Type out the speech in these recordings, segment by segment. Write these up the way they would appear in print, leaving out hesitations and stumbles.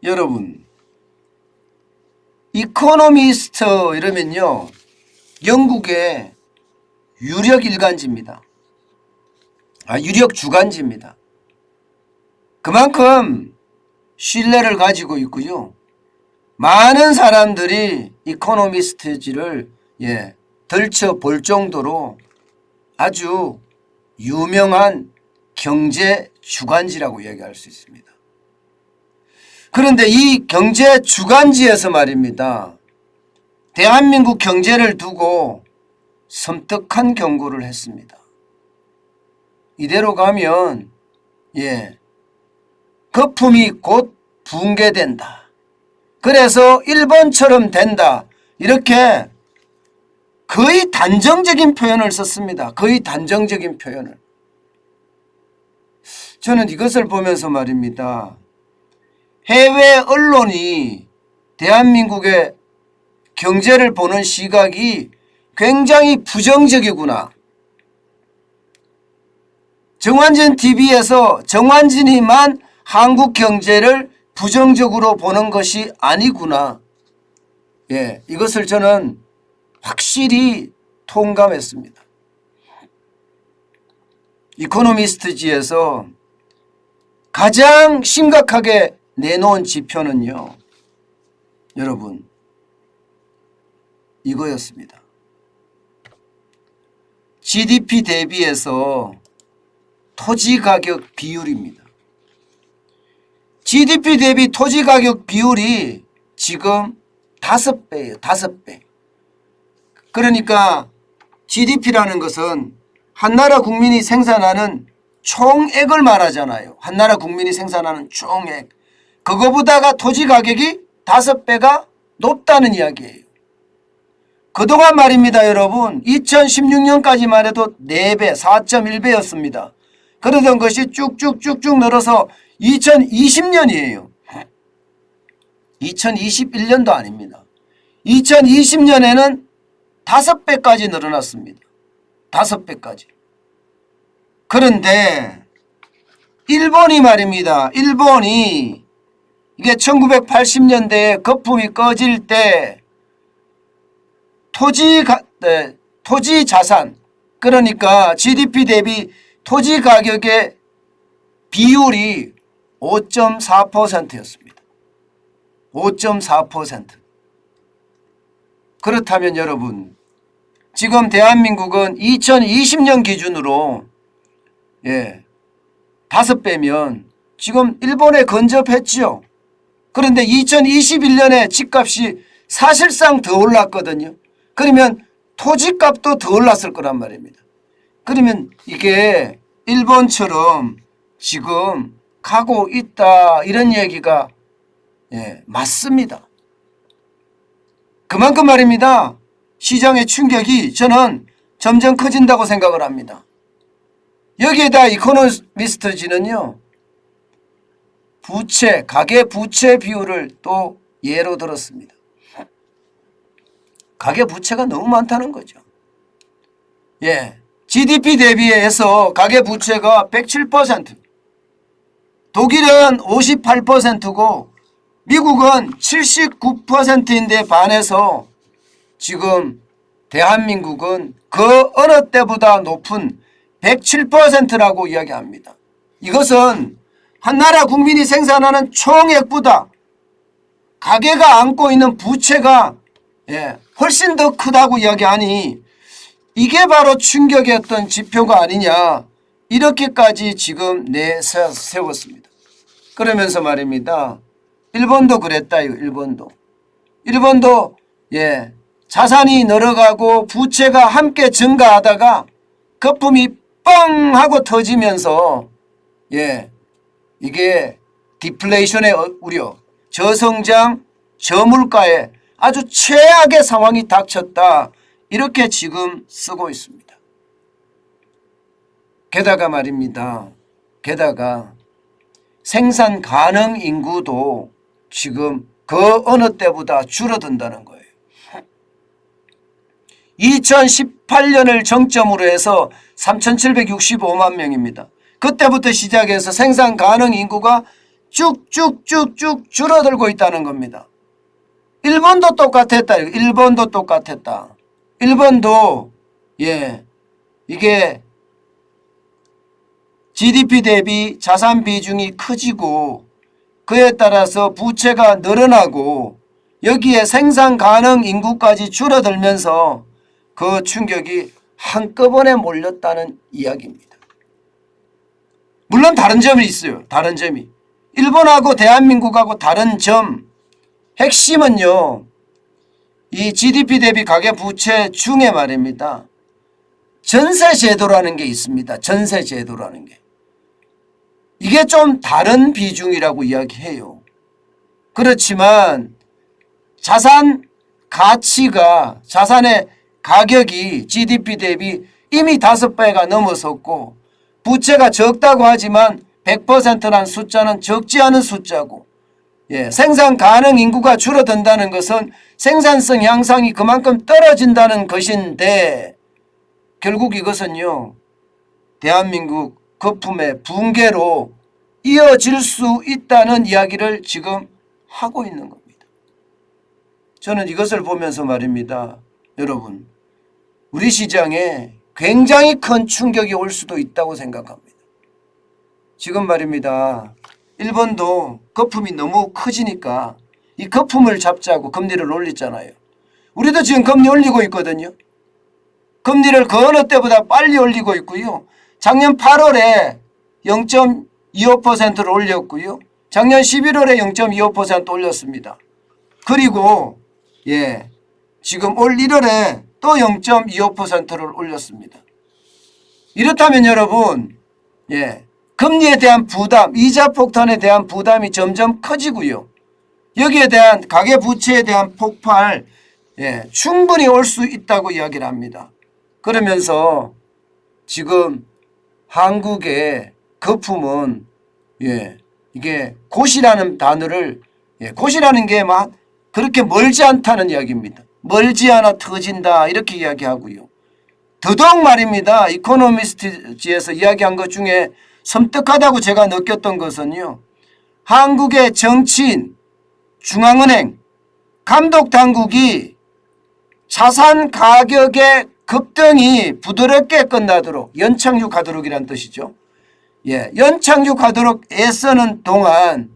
여러분, 이코노미스트 이러면요, 영국의 유력 일간지입니다. 유력 주간지입니다. 그만큼 신뢰를 가지고 있고요. 많은 사람들이 이코노미스트지를 들춰볼 정도로 아주 유명한 경제 주간지라고 얘기할 수 있습니다. 그런데 이 경제 주간지에서 말입니다, 대한민국 경제를 두고 섬뜩한 경고를 했습니다. 이대로 가면 거품이 곧 붕괴된다. 그래서 일본처럼 된다. 이렇게 거의 단정적인 표현을 썼습니다. 거의 단정적인 표현을. 저는 이것을 보면서 말입니다, 해외 언론이 대한민국의 경제를 보는 시각이 굉장히 부정적이구나. 정환진 TV에서 정환진이만 한국 경제를 부정적으로 보는 것이 아니구나. 이것을 저는 확실히 통감했습니다. 이코노미스트지에서 가장 심각하게 내놓은 지표는요, 여러분, 이거였습니다. GDP 대비해서 토지 가격 비율입니다. GDP 대비 토지 가격 비율이 지금 5배예요. 5배. 그러니까 GDP라는 것은 한나라 국민이 생산하는 총액을 말하잖아요. 한나라 국민이 생산하는 총액. 그거보다가 토지 가격이 5배가 높다는 이야기예요. 그동안 말입니다, 여러분, 2016년까지만 해도 4배, 4.1배였습니다. 그러던 것이 쭉쭉쭉쭉 늘어서 2020년이에요. 2021년도 아닙니다. 2020년에는 5배까지 늘어났습니다. 5배까지. 그런데 일본이 말입니다, 일본이 이게 1980년대에 거품이 꺼질 때 토지 자산, 그러니까 GDP 대비 토지 가격의 비율이 5.4%였습니다. 5.4%. 그렇다면 여러분, 지금 대한민국은 2020년 기준으로 5배면 지금 일본에 근접했죠. 그런데 2021년에 집값이 사실상 더 올랐거든요. 그러면 토지값도 더 올랐을 거란 말입니다. 그러면 이게 일본처럼 지금 가고 있다, 이런 얘기가 맞습니다. 그만큼 말입니다, 시장의 충격이 저는 점점 커진다고 생각을 합니다. 여기에다 이코노미스트지는요, 부채, 가계 부채 비율을 또 예로 들었습니다. 가계 부채가 너무 많다는 거죠. GDP 대비해서 가계 부채가 107%, 독일은 58%고 미국은 79%인데 반해서 지금 대한민국은 그 어느 때보다 높은 107%라고 이야기합니다. 이것은 한나라 국민이 생산하는 총액보다 가계가 안고 있는 부채가 훨씬 더 크다고 이야기하니 이게 바로 충격의 어떤 지표가 아니냐, 이렇게까지 지금 내세웠습니다. 그러면서 말입니다, 일본도 그랬다요. 일본도 자산이 늘어가고 부채가 함께 증가하다가 거품이 뻥 하고 터지면서 이게 디플레이션의 우려, 저성장, 저물가에 아주 최악의 상황이 닥쳤다, 이렇게 지금 쓰고 있습니다. 게다가 말입니다, 게다가 생산 가능 인구도 지금 그 어느 때보다 줄어든다는 거예요. 2018년을 정점으로 해서 3,765만 명입니다. 그때부터 시작해서 생산 가능 인구가 쭉쭉쭉쭉 줄어들고 있다는 겁니다. 일본도 똑같았다. 일본도 똑같았다. 일본도 이게 GDP 대비 자산 비중이 커지고 그에 따라서 부채가 늘어나고 여기에 생산 가능 인구까지 줄어들면서 그 충격이 한꺼번에 몰렸다는 이야기입니다. 물론 다른 점이 있어요. 다른 점이. 일본하고 대한민국하고 다른 점. 핵심은요. 이 GDP 대비 가계부채 중에 말입니다. 전세제도라는 게 있습니다. 전세제도라는 게. 이게 좀 다른 비중이라고 이야기해요. 그렇지만 자산 가치가 자산의 가격이 GDP 대비 이미 5배가 넘어섰고 부채가 적다고 하지만 100%란 숫자는 적지 않은 숫자고 생산 가능 인구가 줄어든다는 것은 생산성 향상이 그만큼 떨어진다는 것인데 결국 이것은요. 대한민국 거품의 붕괴로 이어질 수 있다는 이야기를 지금 하고 있는 겁니다. 저는 이것을 보면서 말입니다. 여러분, 우리 시장에 굉장히 큰 충격이 올 수도 있다고 생각합니다. 지금 말입니다. 일본도 거품이 너무 커지니까 이 거품을 잡자고 금리를 올리잖아요. 우리도 지금 금리 올리고 있거든요. 금리를 그 어느 때보다 빨리 올리고 있고요. 작년 8월에 0.25%를 올렸고요. 작년 11월에 0.25% 올렸습니다. 그리고 지금 올 1월에 또 0.25%를 올렸습니다. 이렇다면 여러분 금리에 대한 부담, 이자 폭탄에 대한 부담이 점점 커지고요. 여기에 대한 가계부채에 대한 폭발 충분히 올 수 있다고 이야기를 합니다. 그러면서 지금 한국의 거품은 이게 곧이라는 단어를 곧이라는 게 막 그렇게 멀지 않다는 이야기입니다. 멀지 않아 터진다 이렇게 이야기하고요. 더더욱 말입니다. 이코노미스트지에서 이야기한 것 중에 섬뜩하다고 제가 느꼈던 것은요. 한국의 정치인, 중앙은행, 감독당국이 자산 가격의 급등이 부드럽게 끝나도록 연착륙하도록이란 뜻이죠. 연착륙하도록 애쓰는 동안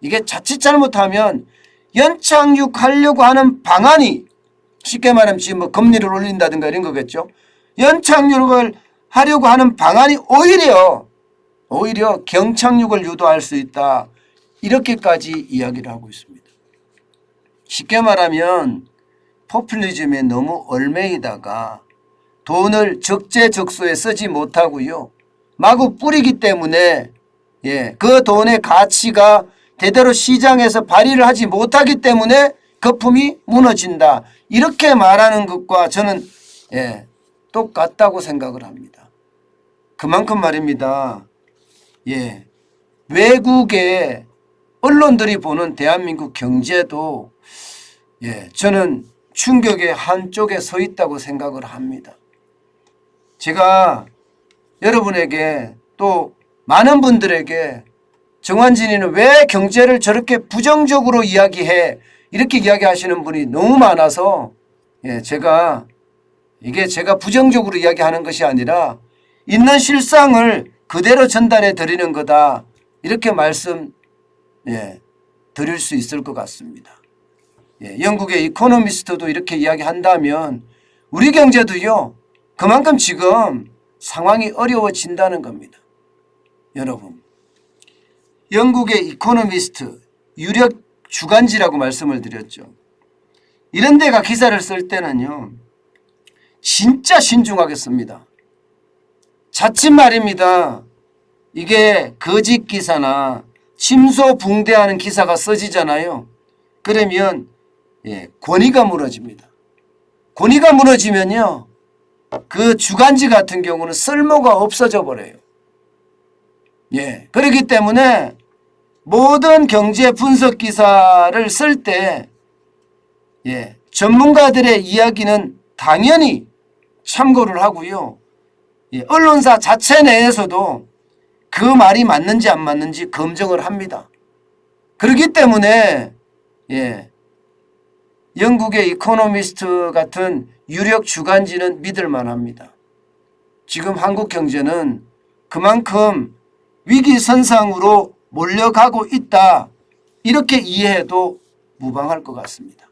이게 자칫 잘못하면 연착륙하려고 하는 방안이 쉽게 말하면 지금 뭐 금리를 올린다든가 이런 거겠죠. 연착륙을 하려고 하는 방안이 오히려 경착륙을 유도할 수 있다. 이렇게까지 이야기를 하고 있습니다. 쉽게 말하면 포퓰리즘에 너무 얽매이다가 돈을 적재적소에 쓰지 못하고요. 마구 뿌리기 때문에 그 돈의 가치가 제대로 시장에서 발휘를 하지 못하기 때문에 거품이 무너진다. 이렇게 말하는 것과 저는 똑같다고 생각을 합니다. 그만큼 말입니다. 외국의 언론들이 보는 대한민국 경제도 저는 충격의 한쪽에 서 있다고 생각을 합니다. 제가 여러분에게 또 많은 분들에게 정환진이는 왜 경제를 저렇게 부정적으로 이야기해 이렇게 이야기하시는 분이 너무 많아서 제가 부정적으로 이야기하는 것이 아니라 있는 실상을 그대로 전달해 드리는 거다 이렇게 말씀 드릴 수 있을 것 같습니다. 영국의 이코노미스트도 이렇게 이야기한다면 우리 경제도요 그만큼 지금 상황이 어려워진다는 겁니다. 여러분, 영국의 이코노미스트 유력 주간지라고 말씀을 드렸죠. 이런 데가 기사를 쓸 때는요 진짜 신중하게 씁니다. 자칫 말입니다. 이게 거짓 기사나 침소붕대하는 기사가 써지잖아요. 그러면 권위가 무너집니다. 권위가 무너지면요 그 주간지 같은 경우는 쓸모가 없어져 버려요. 그렇기 때문에 모든 경제 분석 기사를 쓸 때 전문가들의 이야기는 당연히 참고를 하고요. 언론사 자체 내에서도 그 말이 맞는지 안 맞는지 검증을 합니다. 그렇기 때문에 영국의 이코노미스트 같은 유력 주간지는 믿을 만합니다. 지금 한국 경제는 그만큼 위기선상으로 몰려가고 있다. 이렇게 이해해도 무방할 것 같습니다.